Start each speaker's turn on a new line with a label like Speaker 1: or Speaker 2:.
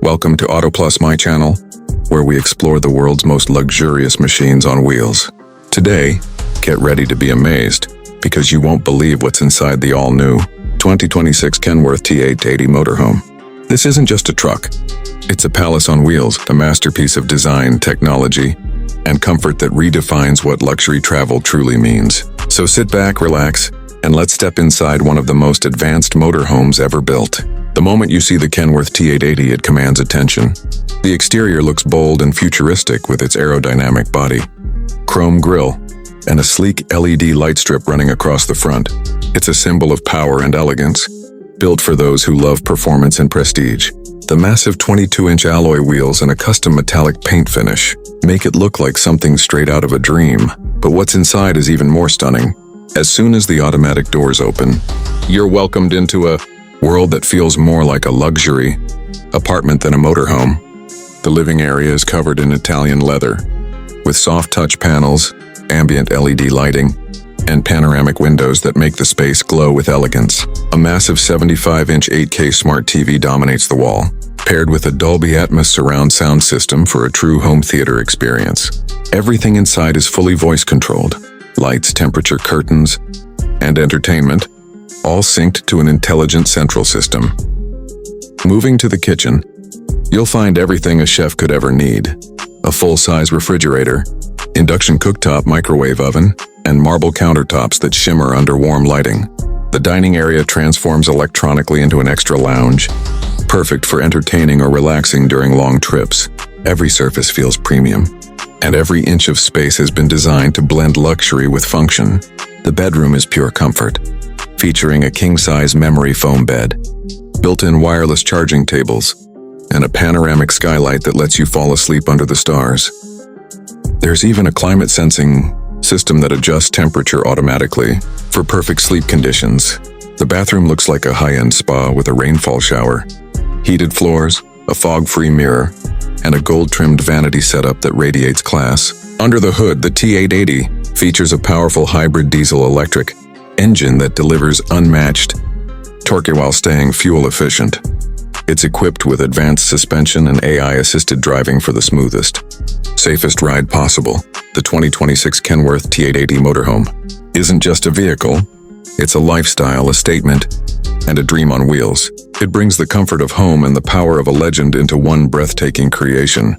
Speaker 1: Welcome to Auto Plus, my channel, where we explore the world's most luxurious machines on wheels. Today, get ready to be amazed, because you won't believe what's inside the all-new 2026 Kenworth T880 Motorhome. This isn't just a truck. It's a palace on wheels, a masterpiece of design, technology, and comfort that redefines what luxury travel truly means. So sit back, relax, and let's step inside one of the most advanced motorhomes ever built. The moment you see the Kenworth T880, it commands attention. The exterior looks bold and futuristic with its aerodynamic body, chrome grille, and a sleek LED light strip running across the front. It's a symbol of power and elegance, built for those who love performance and prestige. The massive 22-inch alloy wheels and a custom metallic paint finish make it look like something straight out of a dream. But what's inside is even more stunning. As soon as the automatic doors open, you're welcomed into a world that feels more like a luxury apartment than a motorhome. The living area is covered in Italian leather, with soft touch panels, ambient LED lighting, and panoramic windows that make the space glow with elegance. A massive 75-inch 8K smart TV dominates the wall, paired with a Dolby Atmos surround sound system for a true home theater experience. Everything inside is fully voice-controlled. Lights, temperature, curtains, and entertainment, all synced to an intelligent central system. Moving to the kitchen, you'll find everything a chef could ever need. A full-size refrigerator, induction cooktop microwave oven, and marble countertops that shimmer under warm lighting. The dining area transforms electronically into an extra lounge, perfect for entertaining or relaxing during long trips. Every surface feels premium, and every inch of space has been designed to blend luxury with function. The bedroom is pure comfort, featuring a king-size memory foam bed, built-in wireless charging tables, and a panoramic skylight that lets you fall asleep under the stars. There's even a climate-sensing system that adjusts temperature automatically for perfect sleep conditions. The bathroom looks like a high-end spa with a rainfall shower, heated floors, a fog-free mirror, and a gold-trimmed vanity setup that radiates class. Under the hood, the T880 features a powerful hybrid diesel-electric engine that delivers unmatched torque while staying fuel efficient. It's equipped with advanced suspension and AI-assisted driving for the smoothest, safest ride possible. The 2026 Kenworth T880 Motorhome isn't just a vehicle, it's a lifestyle, a statement, and a dream on wheels. It brings the comfort of home and the power of a legend into one breathtaking creation.